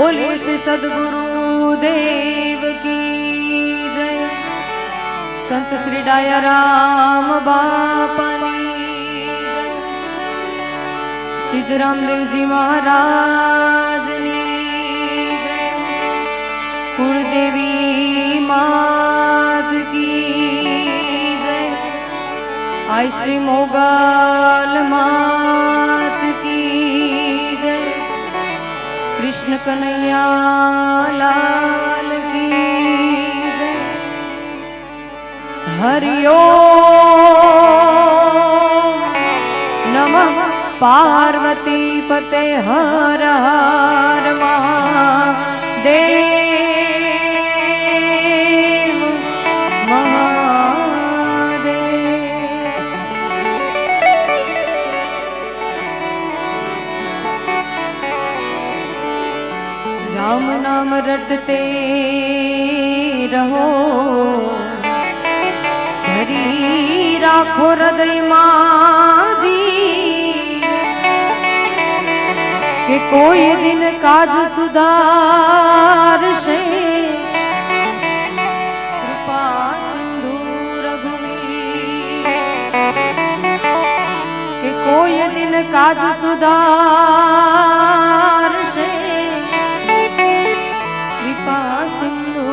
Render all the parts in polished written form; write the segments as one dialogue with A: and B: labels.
A: बोले श्री सदगुरु देव की जय। संत श्री डाया राम बापानी जय। सिद्धराम देव जी महाराज नी जय। कुलदेवी मात की जय। आई श्री मोगल मात की जय। कृष्ण कन्हैया लाल की जय। हरि ओम नमः पार्वती पते हर हर महादेव महादेव। राम नाम रटते रहो, धरी राखो हृदय मादी, के कोई दिन काज सुधार से कृपा सिंधु रघुवीर। के कोई दिन काज सुधार से कृपा सिंधु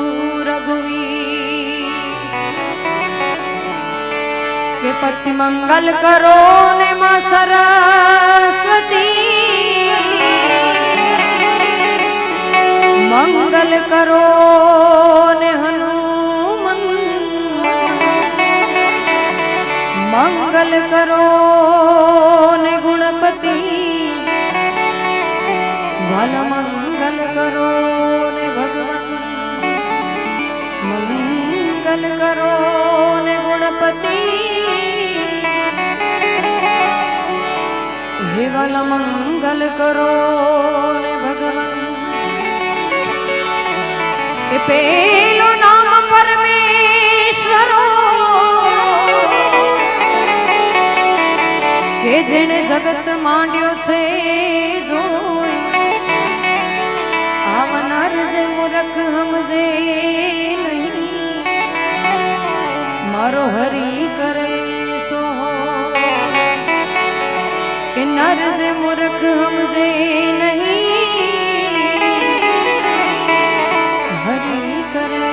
A: रघुवीर। के पछी मंगल करो ने मां सरस्वती, मंगल करो ने हनुमन, मंगल करो ने गुणपति, भल मंगल करो ने भगवान, मंगल करो ने गुणपति, हे भल मंगल करो ने भगवान। के पेलो नाम परमेश्वरो, के जेने जगत मांड्यो छे जोई, आवनार जे मूर्ख हमजे नहीं, मारो हरि करे सो के नर जे मूर्ख हमजे नहीं, हरि करे।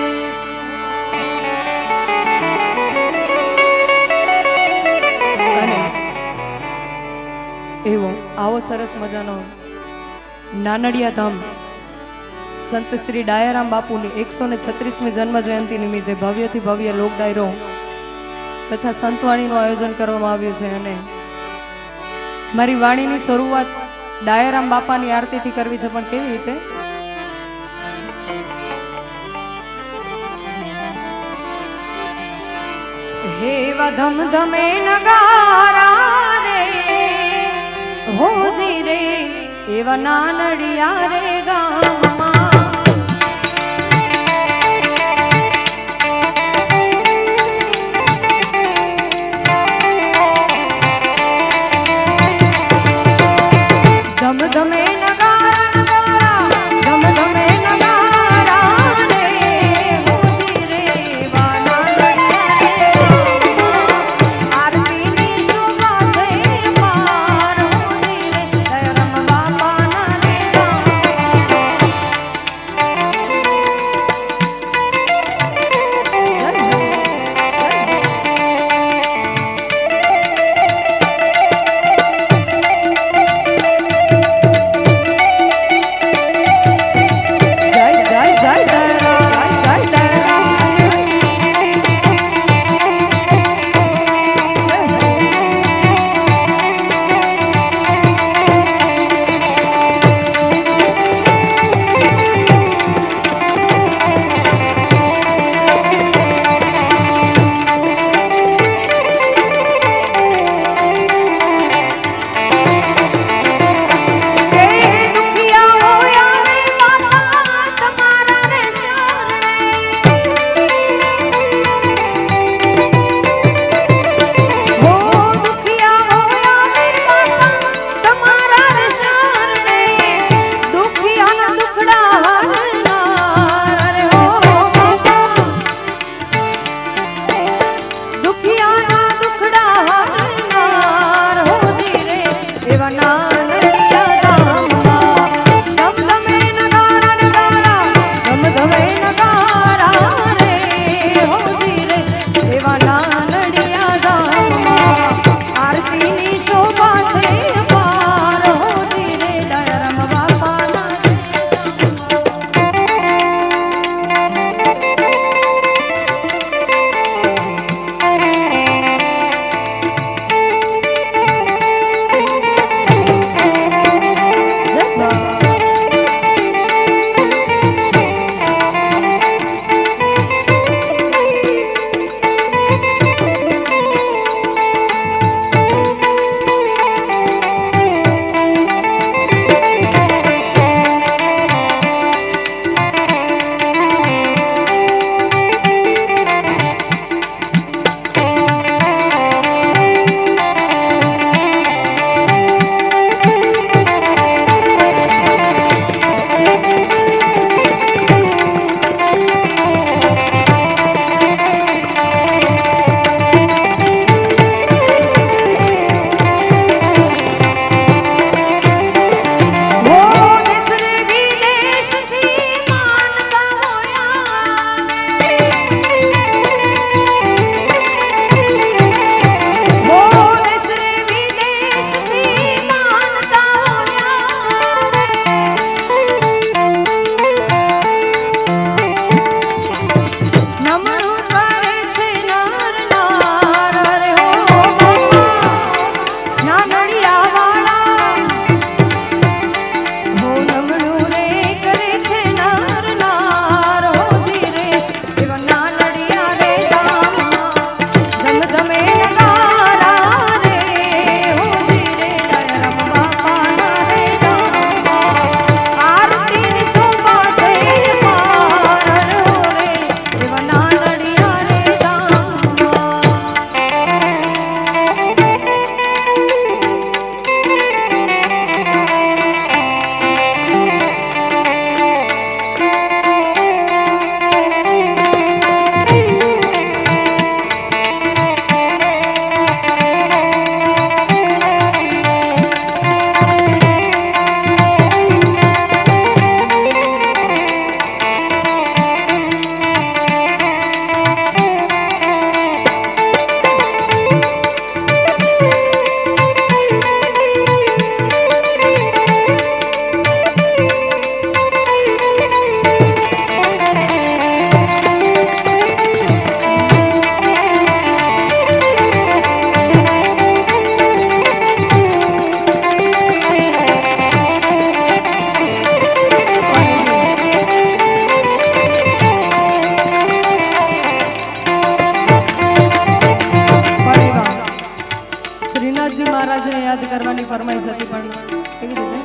A: અને એવો આવો સરસ મજાનો નાનડિયા ધામ સંત શ્રી ડાયારામ બાપુની 136મી જન્મ જયંતિ નિમિત્તે ભવ્યથી ભવ્ય લોક ડાયરો તથા સંતવાણીનું આયોજન કરવામાં આવ્યું છે। અને મારી વાણીની શરૂઆત ડાયારામ બાપાની આરતીથી કરવી છે, પણ કેવી રીતે? हे धम धमे नगारा रे हो जी रे, एवा नानड़िया रे गामा। धम धमे नगारा नगारा, धम धमे नगारा रे हो जी रे, एवा नानड़िया रे गामा। आरती नी शोभा छे पार हो जी रे, दयाराम बापा ना रे गामा। નમણું કરે છે નર નાર રે હો બાપા નાનડિયા વાળા હો નમણું રે કરે છે નર નાર હો ધીરે એવા નાનડિયા રે ધામમાં ધમ ધમે નગારા રે હો ધીરે દયારામ બાપાના રે ધામમાં આરતીની શોભા છે પાર રે એવા નાનડિયા રે ધામમાં શ્રીનાથજી મહારાજને યાદ કરવાની ફરમાઈશ હતી પણ કેવી રીતે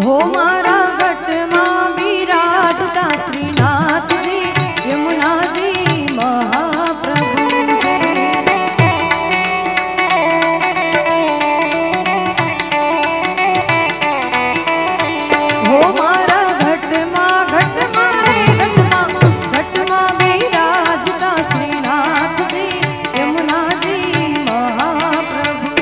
A: હો મારા ઘટમાં બિરાજતા શ્રીનાથજી યમુનાજી મહાપ્રભુ હો મારા ઘટમાં રે ઘટમાં બિરાજતા શ્રીનાથજી યમુનાજી મહાપ્રભુ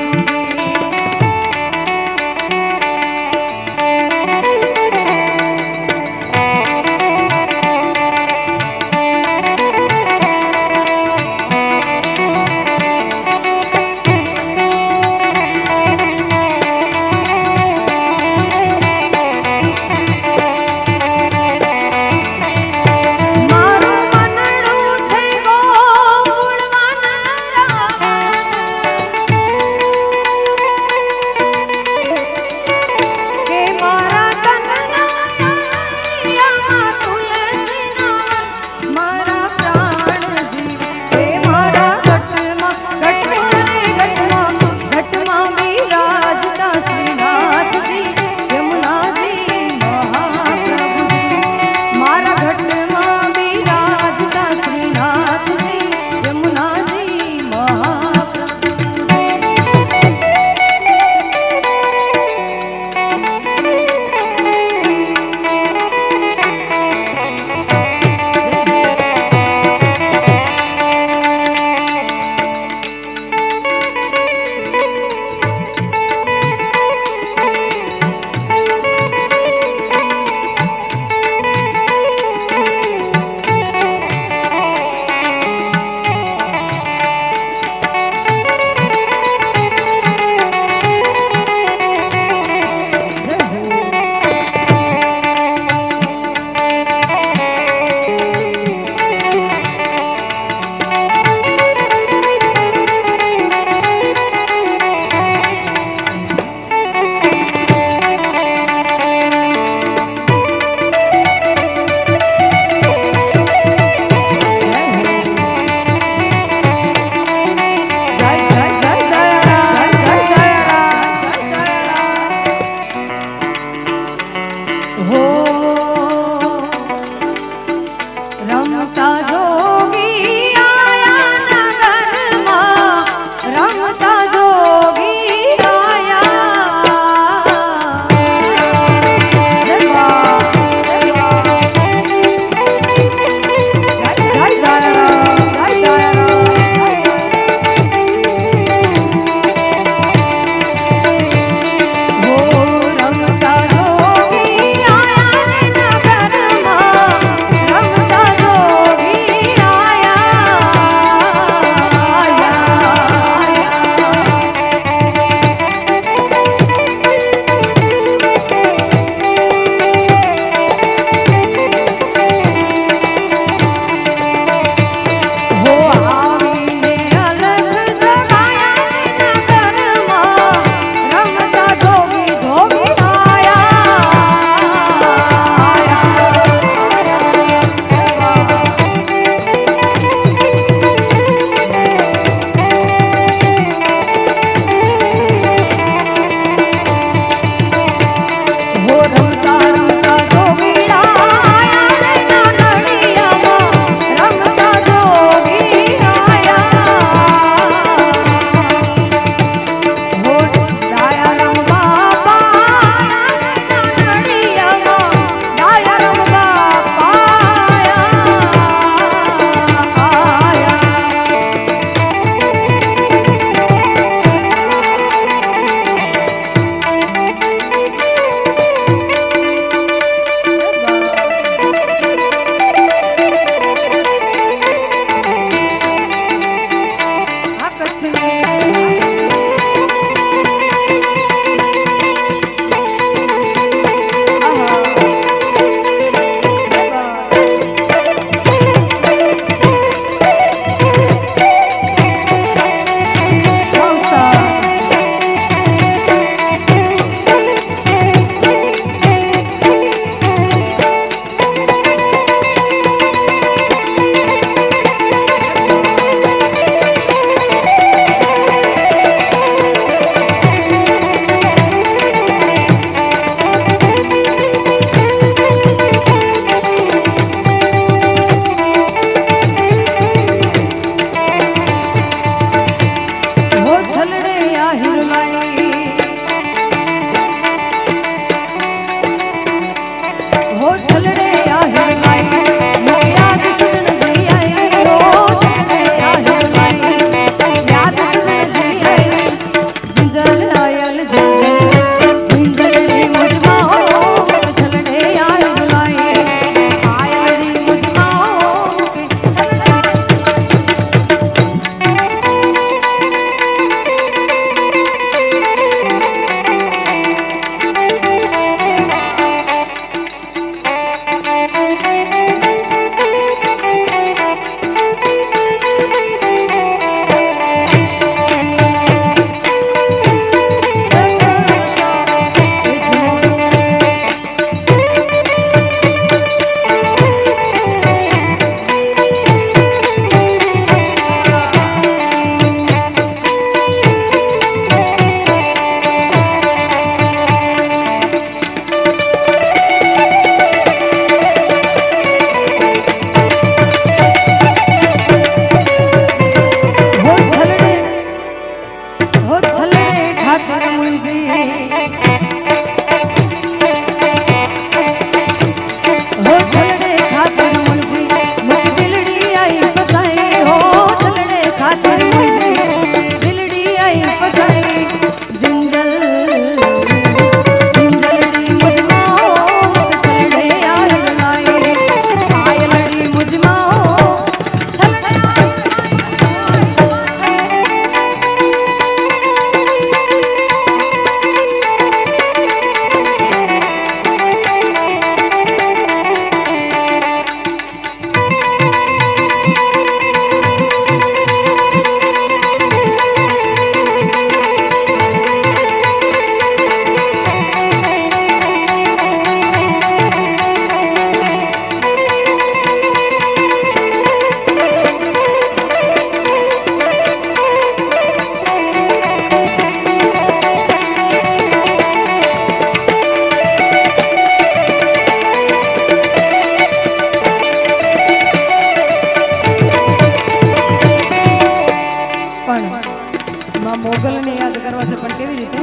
A: મોગલને યાદ કરવા છે પણ કેવી રીતે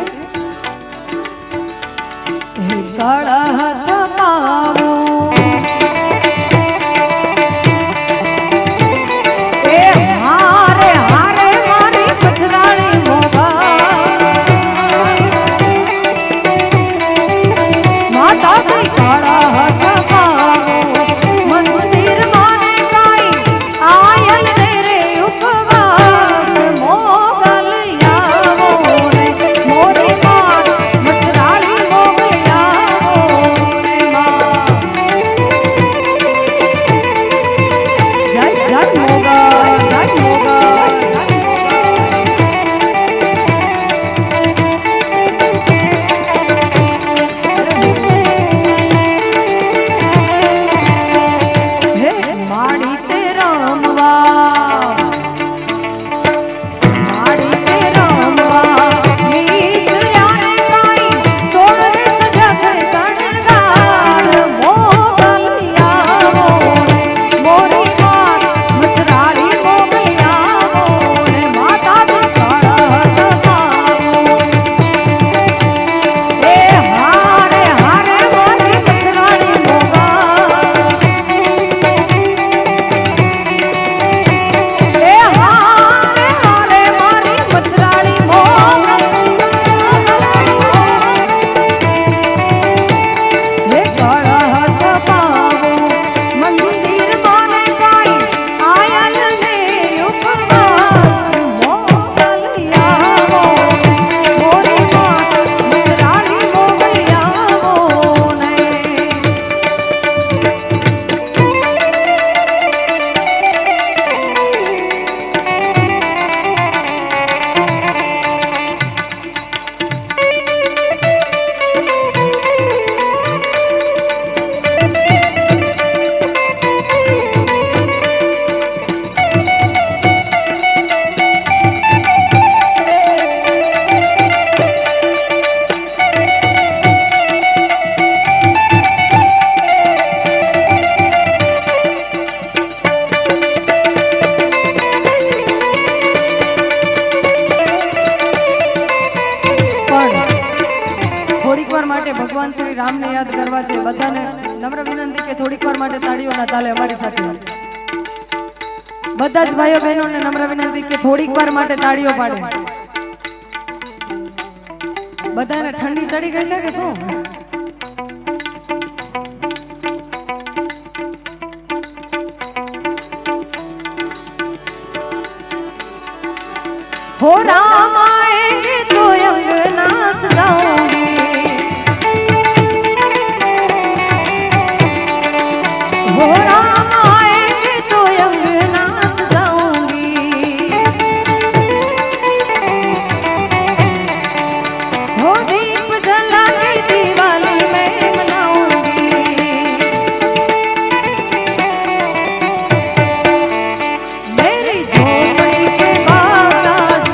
A: હે કાળા હાથ પાવો એ હારે હારે મારી પછરાણી મોગા માતા કી કાળા હાથ પાવો મંદિર માને કાઈ આયન ને રે ઉપવાસ મોગલ આવો રે મોરી માત મછરાળી મોગલ આવો રે માં જય જય મોગા જય મોગા હે માડી તે રમવા માડી તે રમવા મીસરાને કાઈ સોળરે સજા છે શણગાર મોગલ આવો રે મોરી માત મછરાળી મોગલ આવો રે માતા કી કાળા હાથ પાવો એ હારે હારે મારી મછરાળી મોગા એ હારે હારે મારી મછરાળી મોગલ હે કાળા હાથ પાવો મંદિર માને કાઈ આયન ને ઉપવાસ મોગલ આવો મોરી માત મછરાળી મોગલ આવો ને પણ થોડીક વાર માટે ભગવાન શ્રી રામને યાદ કરવા છે બધાને નમ્ર વિનંતી કે થોડીક વાર માટે તાળીઓના તાલે અમારી સાથે બધા જ ભાઈઓ બહેનોને નમ્ર વિનંતી કે થોડીક વાર માટે તાળીઓ પાડે બધાને ઠંડી ચડી ગઈ છે કે શું हो राम आएंगे तो अंगना सजाऊंगी हो राम आएंगे तो अंगना सजाऊंगी हो दीप जला के दिवाली में मनाऊंगी मेरी झोपड़ी के बाग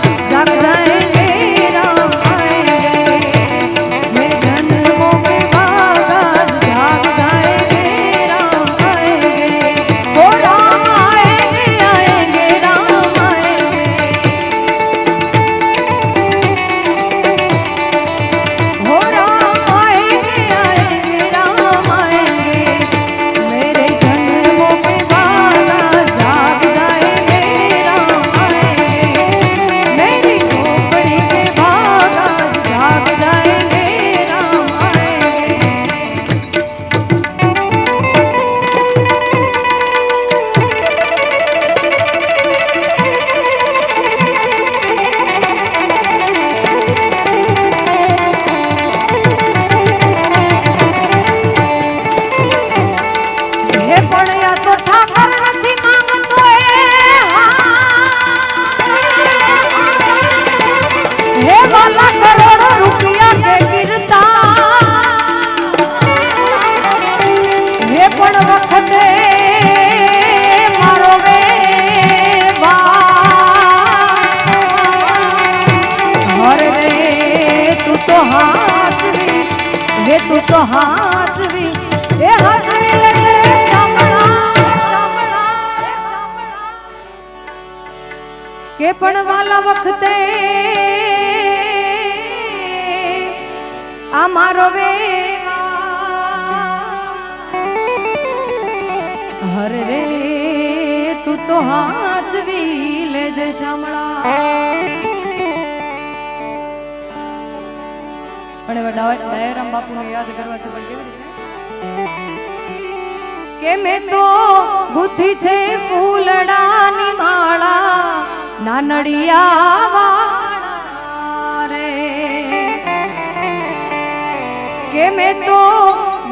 A: કે પણ વાલા વખતે આ મારો હર રે તું તો હાચવી લેજે શામળા. અને ડાયરામ બાપુને યાદ કરવા છે પણ કેવી રીતે કે મેં તો ગુથી છે ફૂલડાની માળા નાનડિયા વાળા રે, કે મેં તો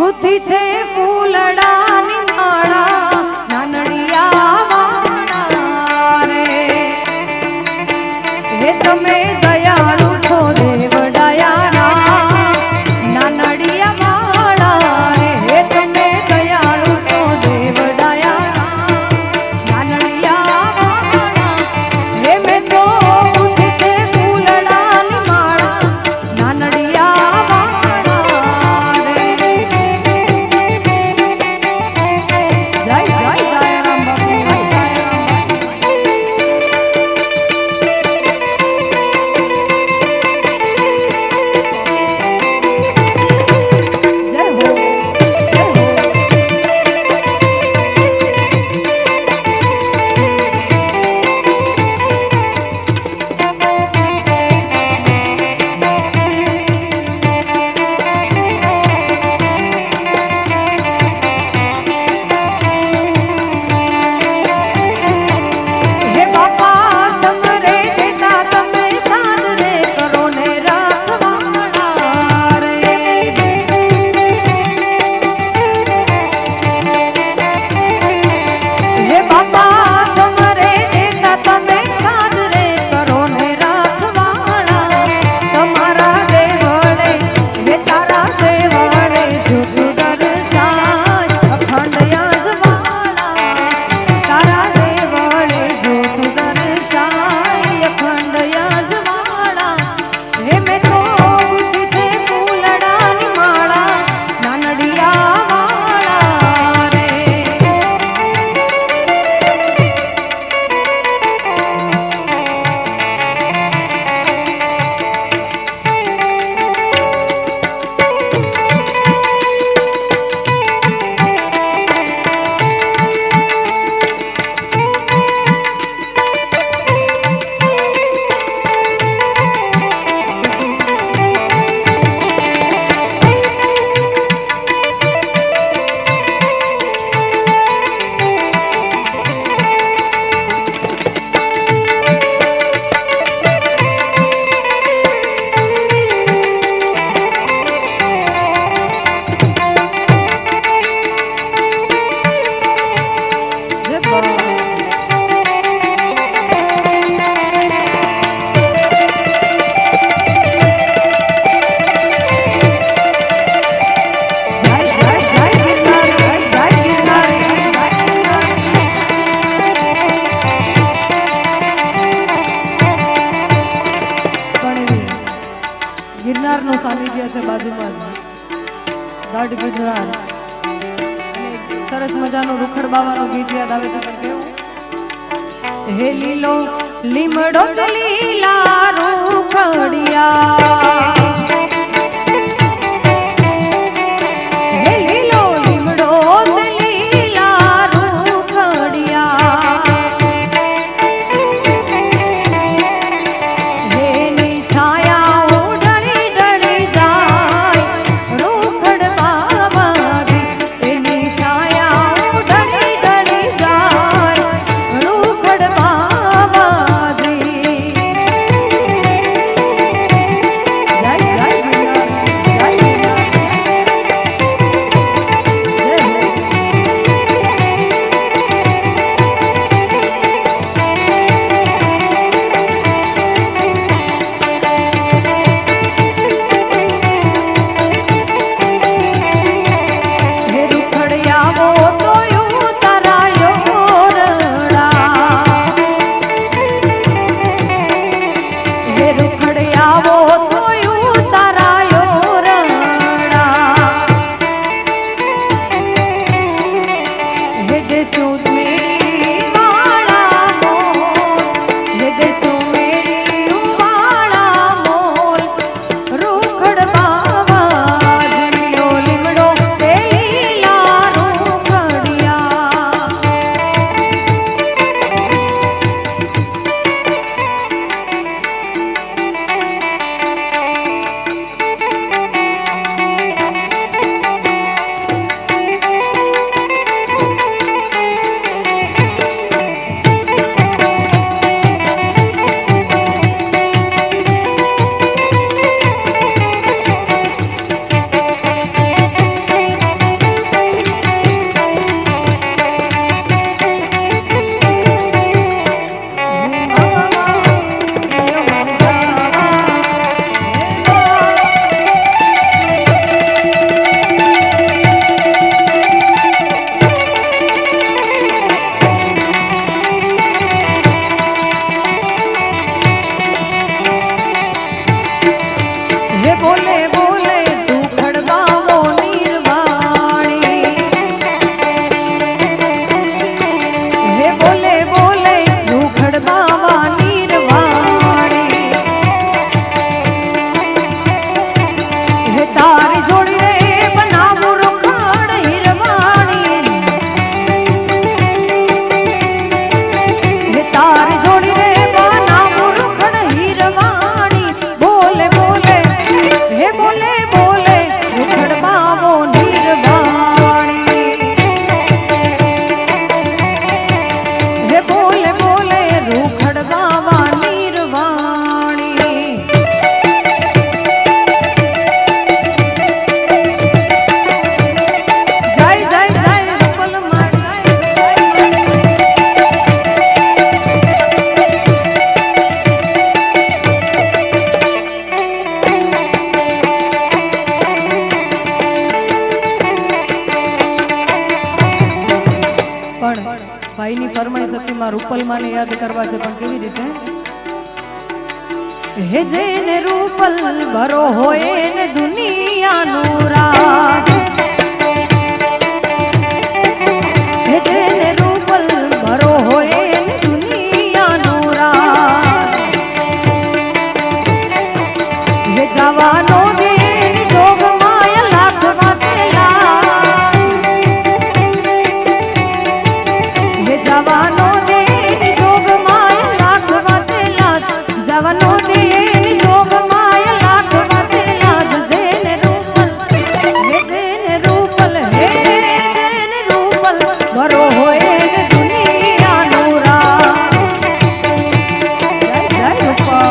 A: ગુથી છે ફૂલડાની માળા નાનડિયા વાળા રે. હે તમે દયાળુ છો દેવ ગિરનારનું સાનિધ્ય છે બાજુમાં ગઢ ગિરનાર. સરસ મજાનું રૂખડ બાવાનો ગીત યાદ આવે છે પણ કેવું હે લીલો લીમડો લીલા રૂખડિયા રૂપલમાને યાદ કરવા છે, પણ કેવી રીતે? હે જેને રૂપલ ભરો હોય ને દુનિયાનું રાજ, હે જેને રૂપલ ભરો હોય ને દુનિયાનું રાજ, હે જવાનો દેન જોગ માયા લાખ વાતેલા, હે જવાનો દેન જોગ માયા લાખ વાતેલા, જવાનો દેન જોગ માયા લાખ વાતેલા, જેને રૂપલ હે જેને રૂપલ હે જેને રૂપલ ભરો હોય ને દુનિયાનું રાજ, જય જય રૂપલ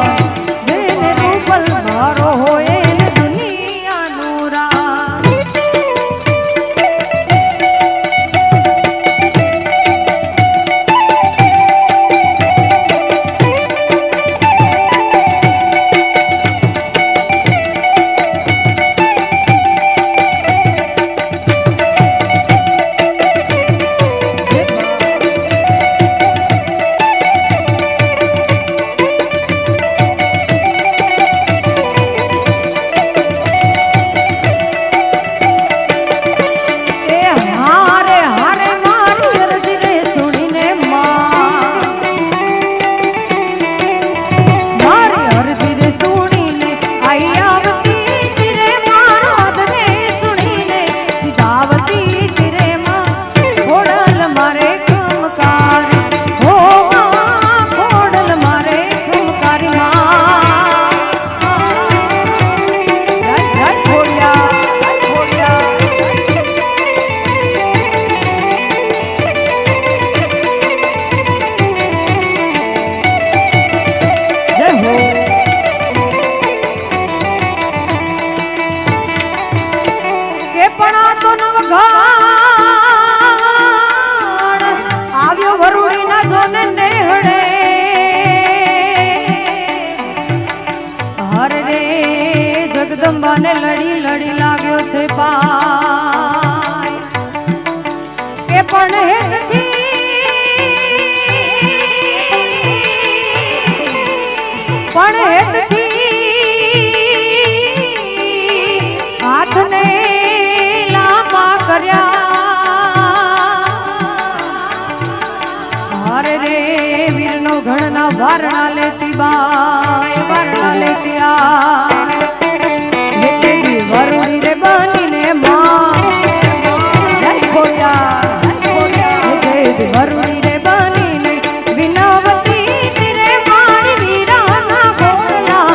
A: જેને રૂપલ ભરો હોય ને દુનિયાનું રાજ. આવ્યો વરુડી ના જોને નેહડે, હર રે જગદંબાને લડી લડી લાગ્યો છે પાય, કે પણ હેતથી હાથને લાંબા કર્યા, હરે રે વીરનો ઘણના વારણા લેતી બાય વારણા લેતી આય, લેતી વરુડી રે બનીને માં, જય ખોડિયા જય વરુડી રે બનીને વિનવતી તીરે મારી વીરાના ઘોડલા,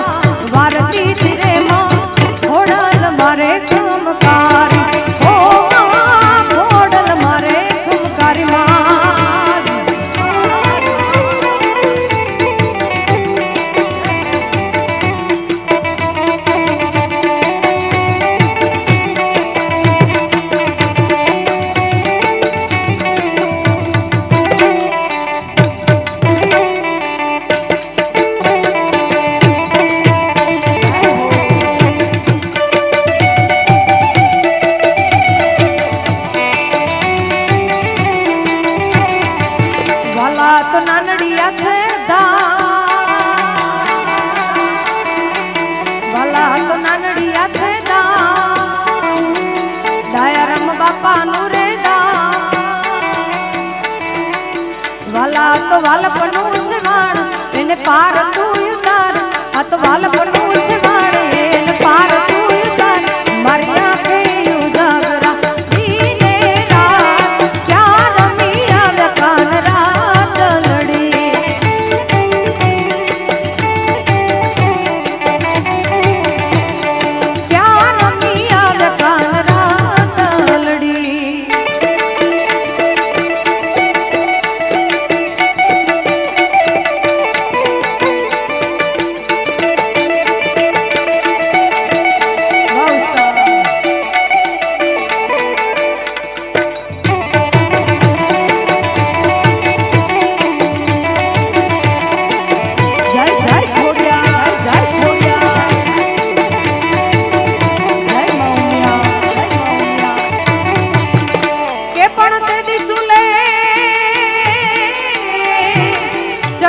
A: વારતી તીરે માં ઘોડલ મારે ખમકારી, ઓ ઘોડલ મારે ખમકારી માં. વાલા તો નાનડિયા છે વાલા તો નાનડિયા છે દયારામ બાપાનું રે વાલા તો વાલપનું છે વાણ એને પાર તું ઉતાર, આ તો વાલપનું છે વાણ એને પાર તું ઉતાર, મારી આંખે ઉજાગરા દીને રાત ક્યાં રમી આવ્યા કાન રાત લડી,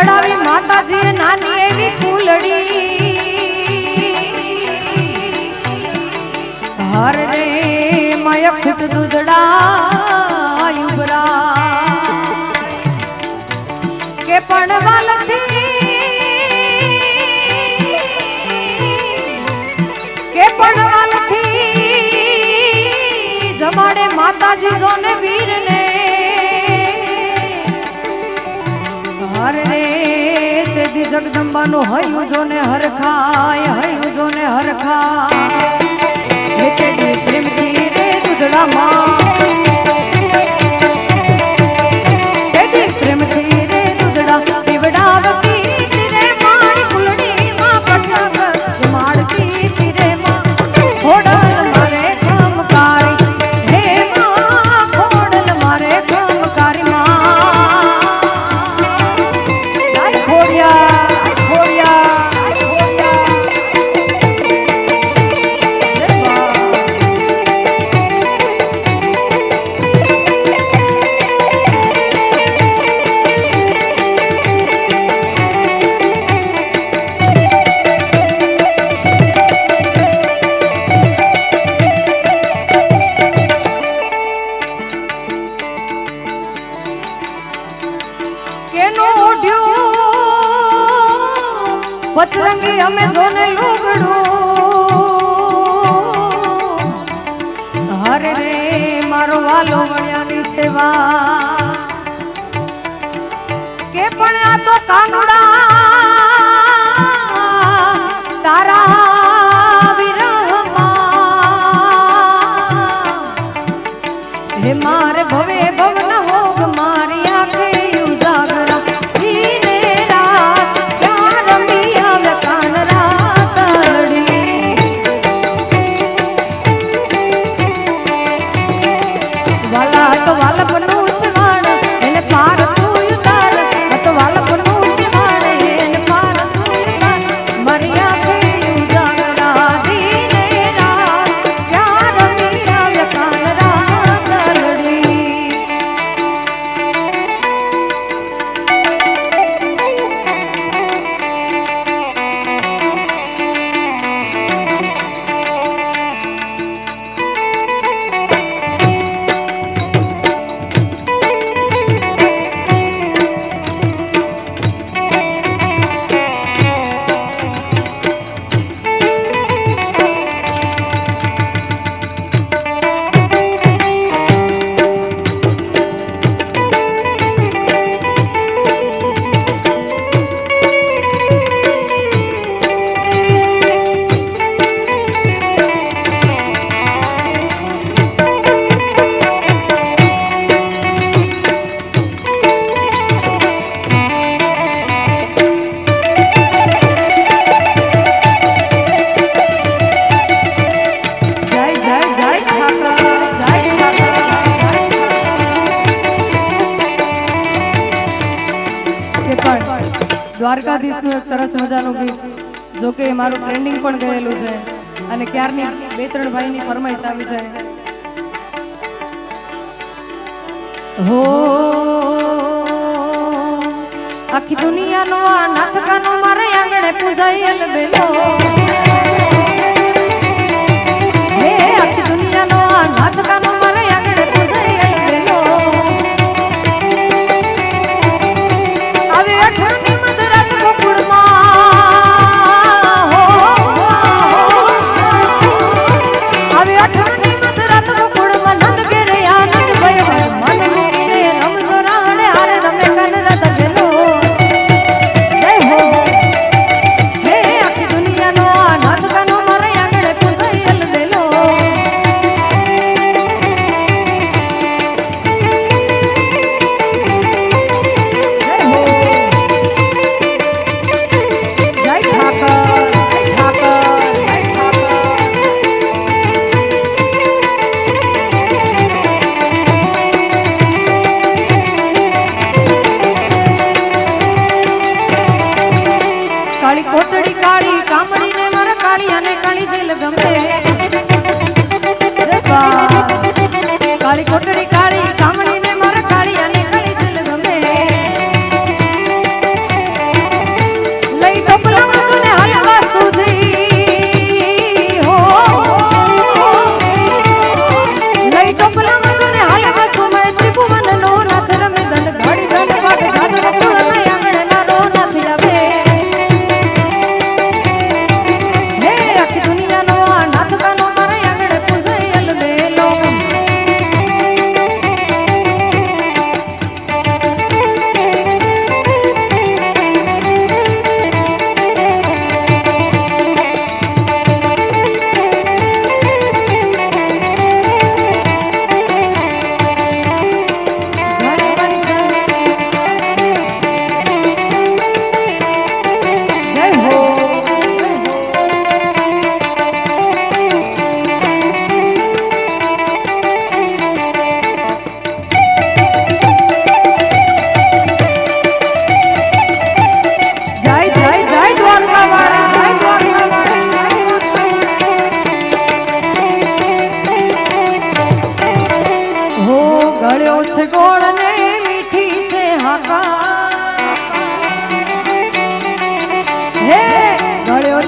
A: ચડાવી માતાજીએ નાની એવી કુલડી હર રે માય ખૂટ દૂધડા યુબરા કે પડવાલથી જમાડે માતાજી જોને વીરને હર રે તેથી જગદંબાનું હૈયું જોને હરખાય હૈયું જોને હરખાય તેથી પ્રેમથી રે દૂધડામાં તેથી પ્રેમથી રે દૂધડા પીવડાવતી તીરે મારી કુલડીમાં પટક જમાડતી તીરે માં ઘોડલ મારે પતરંગી અમે જોને લુગડું હરે રે મારો વાલો વણ્યાની સેવા કે પણ આ તો કાનુડા તારા વિરહમાં હે મારે ભવે ભવન હોગ મારી આંખે ઉજાગરા દ્વારકાધીશનું એક સરસ મજાનું ગીત જો કે મારું ટ્રેન્ડિંગ પણ ગયેલું છે અને ક્યારની 2-3 ભાઈની ફરમાઈશ આવી છે હો આખી દુનિયાનો આ નાથકાનો મારે આંગણે પૂજાયેલ બેલો હે આખી દુનિયાનો આ નાથકાનો મારે આંગણે પૂજાયેલ બેલો આવે અઠરની કાળી કોટડી કાળી કામણી ને મારા કાળી અને કાળી દિલ ગમે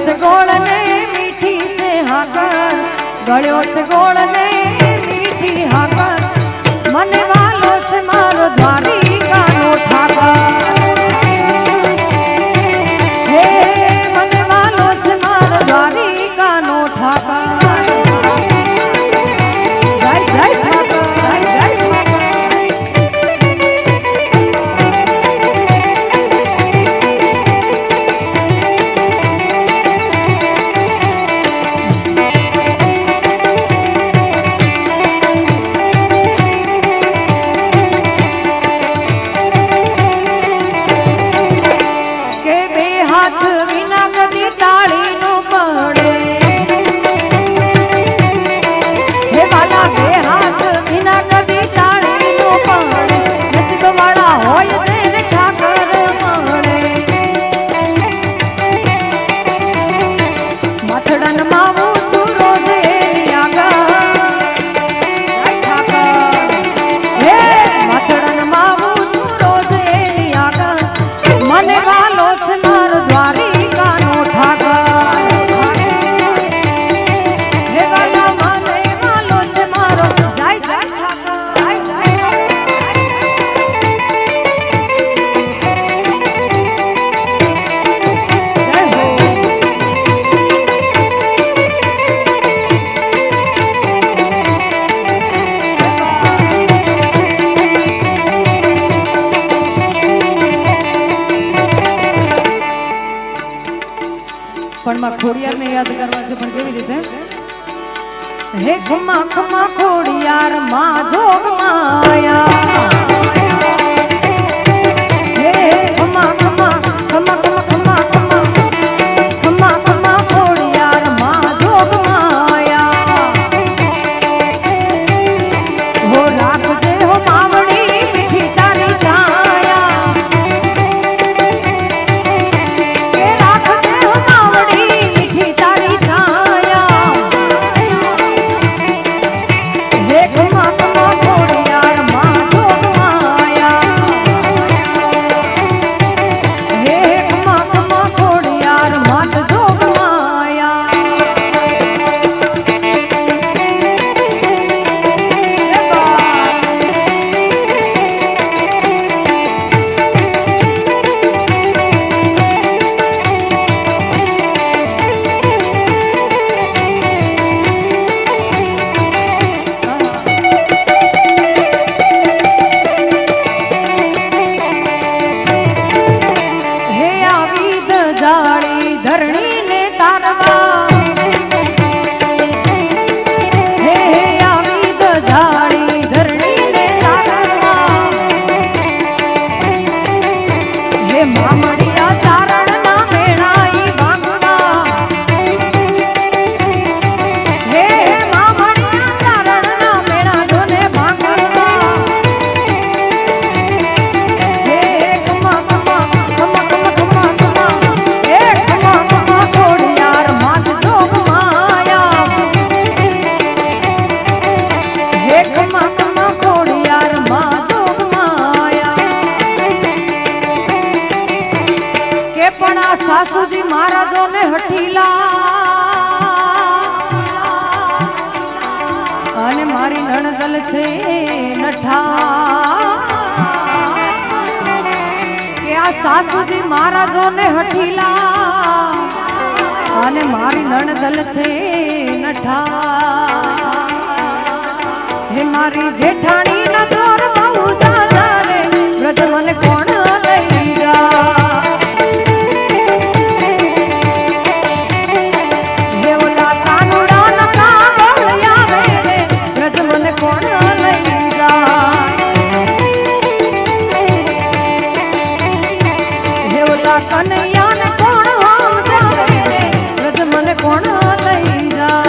A: છે ગોળ ને મીઠી છે હાકર, ગળ્યો છે ગોળ ને મીઠી હાકર, મને વાલો છે મારો દ્વારિકાનો ઠાકર, હે મને વાલો છે મારો દ્વારિકાનો ઠાકર, જય જય ઠાકર, જય જય ઠાકર. પણ માં ખોડિયાર ને યાદ કરવા છે, પણ કેવી રીતે? હે ખમા ખમા ખોડિયાર માં જોગ માયા, હે ખમા ખમા ખમા ખમા ખમા ખમા ખમા ખોડિયાર માં જોગ માયા, હો રાખજે હો માવડી મીઠી તારી છાયા, કે રાખજે હો માવડી મીઠી તારી છાયા, હે ખમા ખમા ખોડિયાર માં જોગ માયા, હે ખમા ખમા ખોડિયાર માં જોગ માયા. હે આવી દજાડી ધરણી ને તારવા, હે આવી દજાડી ધરણી ને તારવા, હે મામડિયા ચારણ ના મેળાઈ ભાંગડા, હે મામડિયા ચારણ ના મેળા જોને ભાંગડા, હે ખમા ખમા ખમા ખમા ખમા ખમા, હે ખમા ખમા ખોડિયાર માત જોગ માયા, હે ખમા ખમા ખોડિયાર માં જોગ માયા. કે પણ આ સાસુજી મહારાજોને હઠીલા અને મારી નણદલ છે નઠા, કે આ સાસુજી મહારાજોને હઠીલા અને મારી નણદલ છે નઠા, હે મારી જેઠાણી ના જોર બહુ જાજા રે, વ્રજ મને કોણ લઈ જા, હે ઓલા કાનુડા ના કાગળ આવે રે, વ્રજ મને કોણ લઈ જા, હે ઓલા કનૈયા ને કોણ સમજાવે રે, વ્રજ મને કોણ લઈ જા.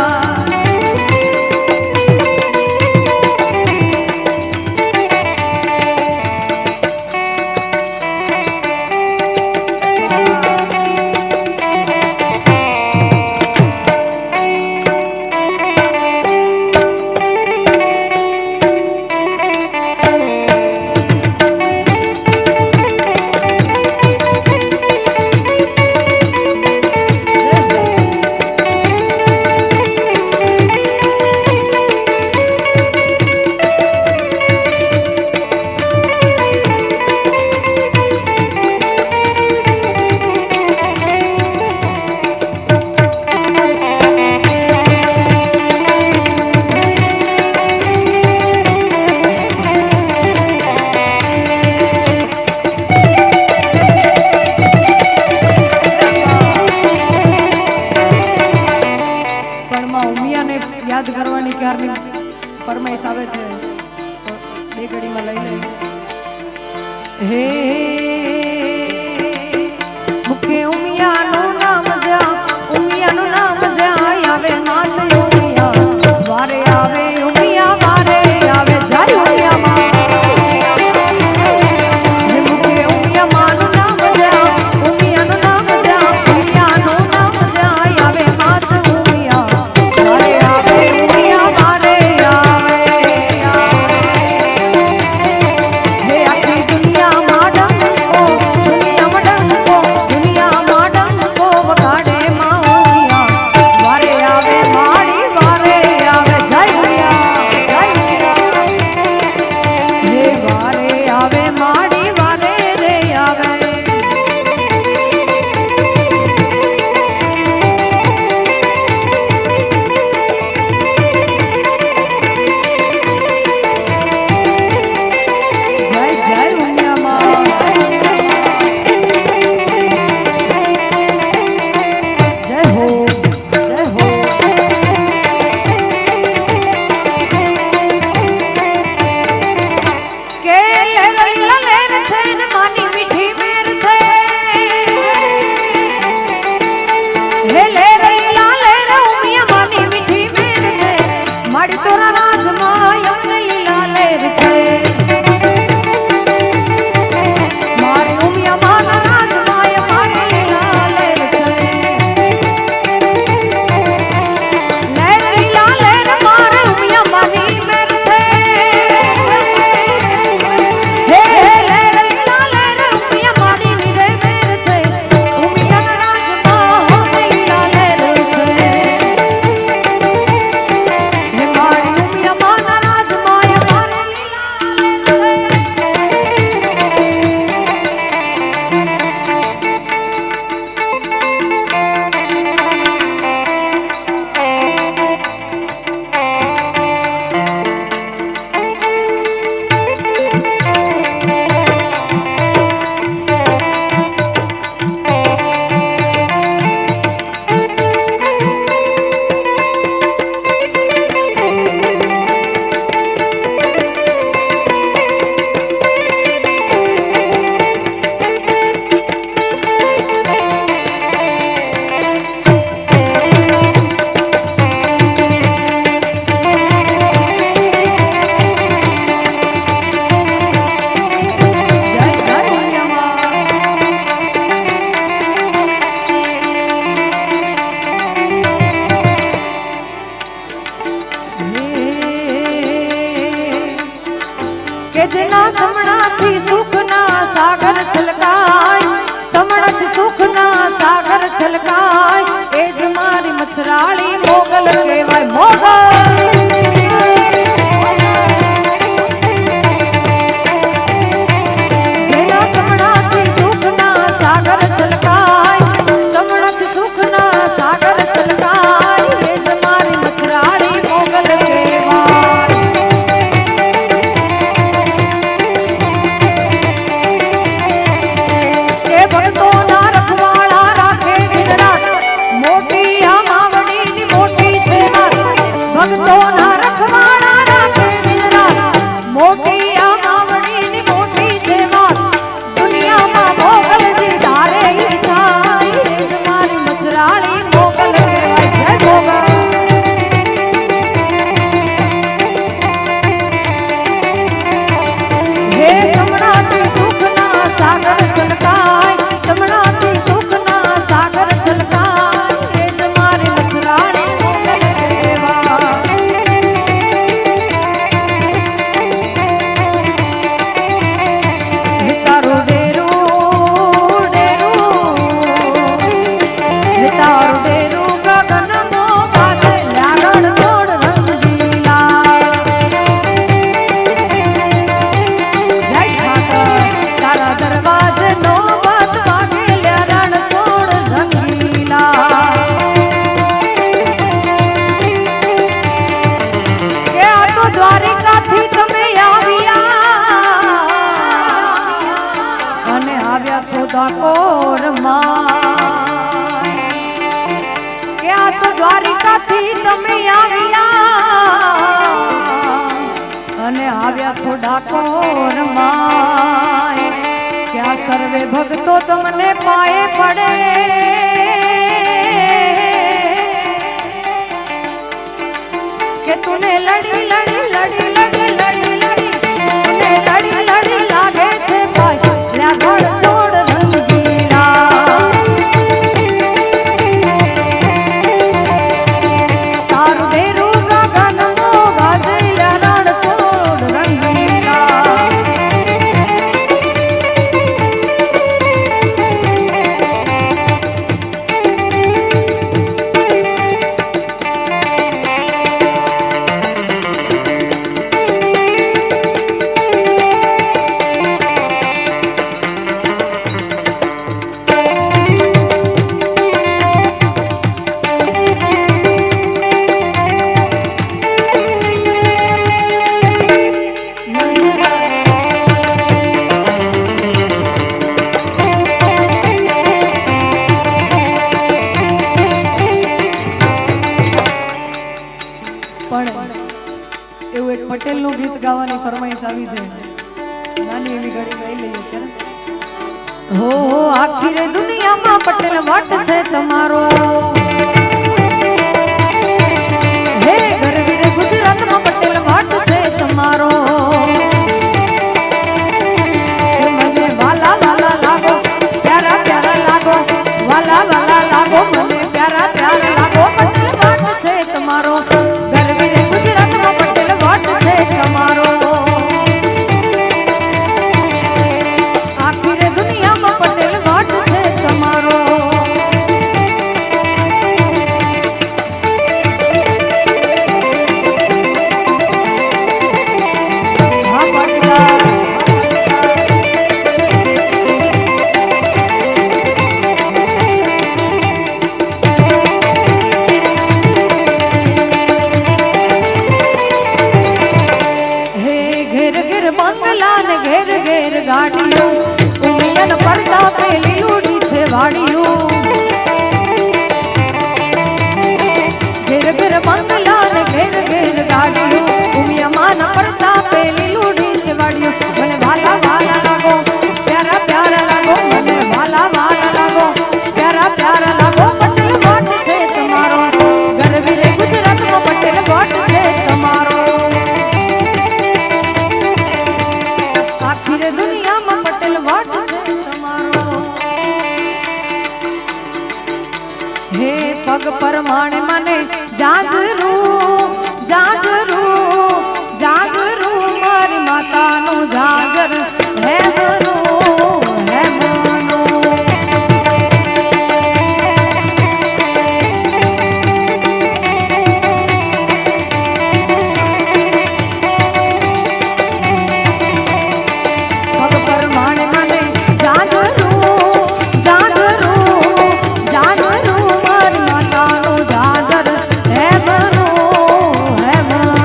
A: છે તો બે ઘડીમાં લઈ લઈએ. હે મુખે ઉમિયાનું નામ જ્યાં આવે માત ઉમિયા વારે આવે ઉમિયા વારે આવે જાય ઉમિયામાં. હે મુખે ઉમિયાનું નામ જ્યાં ઉમિયાનું નામ જ્યાં ઉમિયાનું નામ જ્યાં આવે માત ઉમિયા વારે આવે ઉમિયા વારે આવે. હે આખી દુનિયામાં ડંકો દુનિયામાં ડંકો વગાડે માં ઉમિયા વારે આવે મારી વારે આવે જય ઉમિયા જય ઉમિયા. હે વારે આવે મારી વારે રે આવે. જય જય ઉમિયામાં જય હો જય હો. કે લેરૈયા લેર છે ને માની મીઠી મેર છે. હે લેરૈયા લેર ઉમિયા માની મીઠી મેર છે. માડી તોરા રાજમાં યમને લીલા લેર છે. મારી ઉમિયા માના રાજમાં યમને લીલા લેર છે. લેર લીલા લેર મારે ઉમિયા માની મેર છે. હે લેર લીલા લેર ઉમિયા માની મીરે મેર છે. ઉમિયાના રાજમાં યમને લીલા લેર છે. હે મારી ઉમિયા માના રાજમાં યમને લીલા લેર છે. જય જય ઉમિયામાં. કે જેના સમણાથી સુખના સાગર છલકાય સમણથી સુખના સાગર છલકાય એ જ મારી મછરાળી મોગલ કહેવાય મોગલ. જેના સમણાથી સુખના સાગર છલકાય સમણથી સુખના સાગર છલકાય એ જ મારી મછરાળી મોગલ કહેવાય. કે ભક્તોના રખવાળા રાખે દિન રાત મોટી આ માવડીની મોટી છે વાત. ભક્તોના રખવાળા રાખે દિન રાત મોટી આ માવડીની મોટી છે વાત. દુનિયામાં મોગલજી ધારે ઈ થાય એ જ મારી મછરાળી મોગલ કહેવાય જય મોગલ. હે સમણાથી સુખના સાગર છલકાય સમણાથી સુખના સાગર છલકાય એ જ મારી મછરાળી મોગલ કહેવાય. હે તારું ડેરું ડેરું હે તારું ડેરું ગગનમો બાજે લાગણ તોડ રંગીલા. જય ઠાકર તારા દરવાજે નો બત વાગે રણ છોડ રંગીલા. કે આ તો દ્વારિકાથી તમે આવ્યા અને આવ્યા છો ડાકોરમાં. કે આ તો દ્વારિકાથી તમે આવ્યા આવ્યા છો ડાકોર માય ક્યાં સર્વે ભક્તો તમને પાએ પડે કે તુને લડી લડી લડી લડી લડી લડી તુને લડી લડી લાગે છે ભાઈ લ્યા ઘડ છોડ રંગીલા તારું ડેરું ગગનમો ગાજેલા રણ છોડ રંગીલા એવું એક પટેલ નું ગીત ગાવાની ફરમાઈશ આવી છે નાની એવી ઘડી ગાઈ લઈએ ત્યારે હો આખી રે દુનિયામાં પટેલ વટ છે તમારો હે ગરવી રે ગુજરાતમાં પટેલ વટ છે તમારો મને વાલા વાલા લાગો પ્યારા પ્યારા લાગો વાલા વાલા લાગો મને પ્યારા પ્યારા લાગો પટેલ વટ છે તમારો ગરવી રે ગુજરાતમાં પટેલ વટ છે તમારો આખી રે દુનિયામાં પટેલ વટ છે તમારો હા પટેલા બંગલા ને ઘેર ઘેર ગાડીઓ ઉમિયન પડતા પેલી લૂડી છે વાડીઓ ઘેર ઘેર બંગલા ને ઘેર ઘેર ગાડીઓ ઉમિયમાન પડતા પેલી લૂડી છે વાડીઓ મને વાલા વાલા લાગો પ્યારા પ્યારા લાગો મને વાલા વાલા લાગો પ્યારા પ્યારા લાગો પટેલ વટ છે તમારો ગરવી રે ગુજરાતમાં પટેલ વટ છે તમારો આખી રે દુનિયામાં પટેલ વટ છે તમારો હે પગ પરમાણે મને જાજરું જાજરું જાજરું મારી માતાનું જાજર હે મનું હે મનું પગ પરમાણે મને જાજરું જાજરું જાજરું મારી માતાનું જાજર હે મનું હે મનું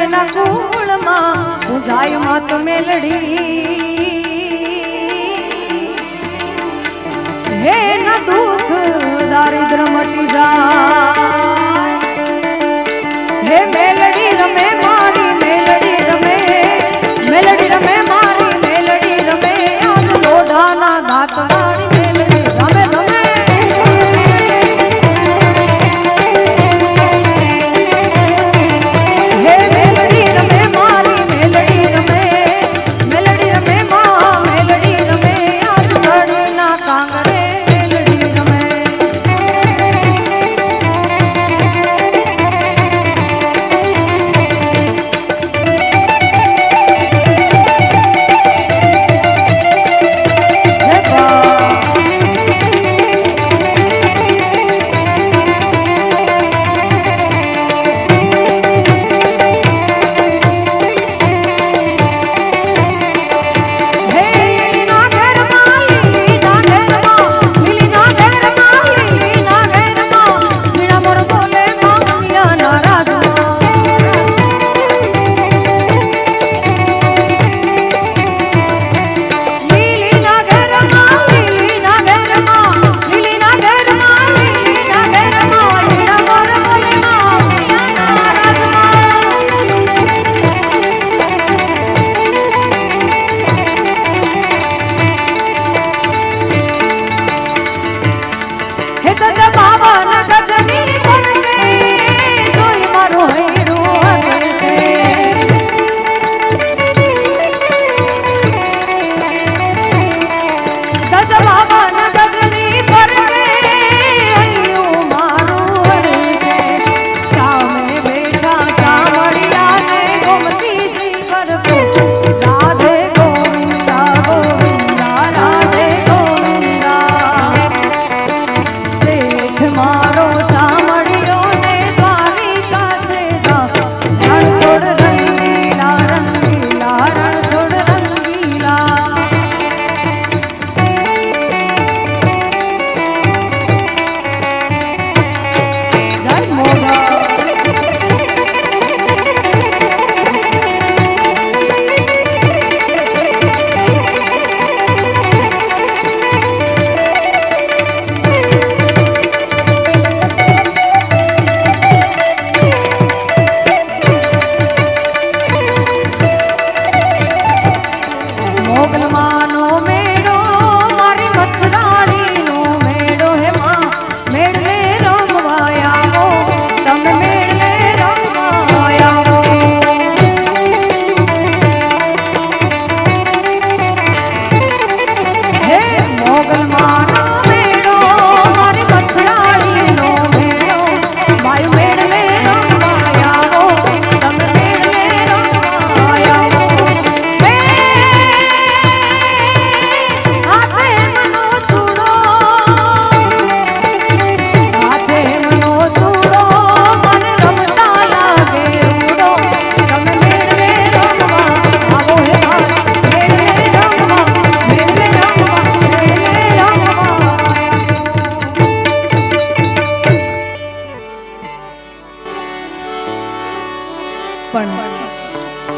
A: ના કુળમાં પૂજાય માત મેલડી હે ના દુઃખ દારિદ્ર મટી જાય હે મેલડી રમે મારી મેલડી રમે મેલડી રમે મારી મેલડી રમે આજ લોઢાના દાંત વાળી મેલડી રમે રમે હે મેલડી રમે મારી મેલડી રમે મેલડી રમે મા મેલડી રમે આજ ઘડીના કાંગરે મેલડી રમે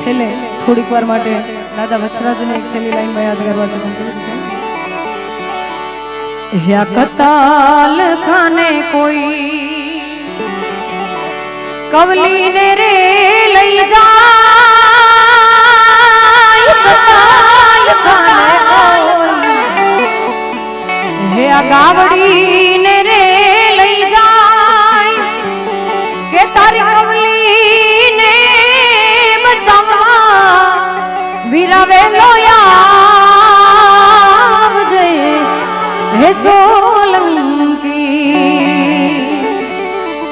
A: છેલ્લે થોડીક વાર માટે દાદા વત્સરાજને એક છેલ્લી લાઈનમાં યાદ કરવા છે યા કતાલ ખાને કોઈ કવલીને રે લઈ જાય કતાલ ખાને કોઈ હે આ ગાવડીને રે લઈ જાય કે તારી કવલીને બચાવવા વીરાવે લોયા જય હે સોલંકી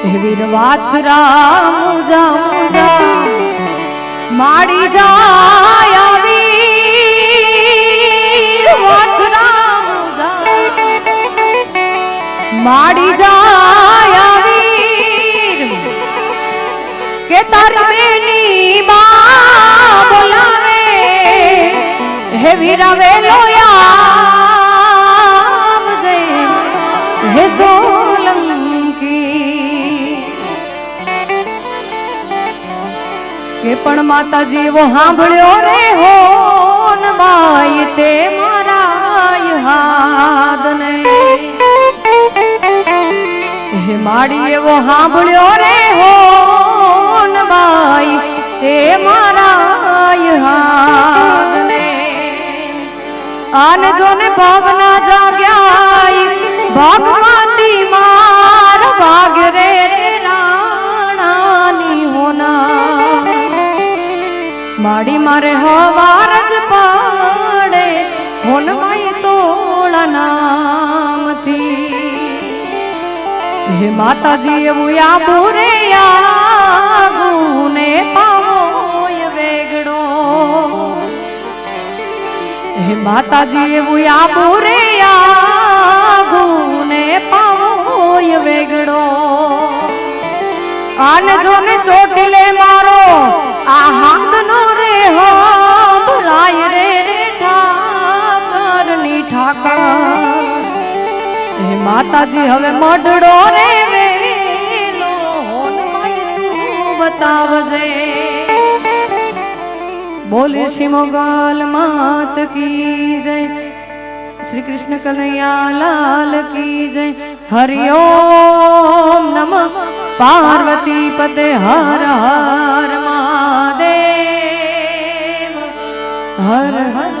A: હે વીર વાછરા મુજા મુજા માડી જાય વીર વાછરા મુજા માડી જાય વીર કે તારી બેની બા બોલાવે હે વીરાવે લોયા જય હે સોલંકી કે પણ માતાજી એવો સાંભળ્યો રે હોન બાઈ તે મારા હાદને હે માડી એવો સાંભળ્યો રે હોન બાઈ તે મારા હાદને આને જોને ભાવના જાગ્યાઈ ભગવતી માર ભાગ રે રાણાની હોના માડી મારે હવાર જ પડે હોન માય તોળા નામથી હે માતાજી એવું આબુ રે આગુને પાવોય વેગડો હે માતાજી એવું આબુ રે આગુને પાવોય વેગડો આને જોને ચોટીલે મારો આ હાથનો રે હો ભલાય રે ઠાકરની ઠાકર હે માતાજી હવે મઢડો રે વેલો હોન માય તું બતાવજે બોલે શ્રી મોગલ માત કી જય શ્રી કૃષ્ણ કનૈયા લાલ કી જય હરિઓમ નમઃ પાર્વતી પતે હર હર મહાદેવ હર હર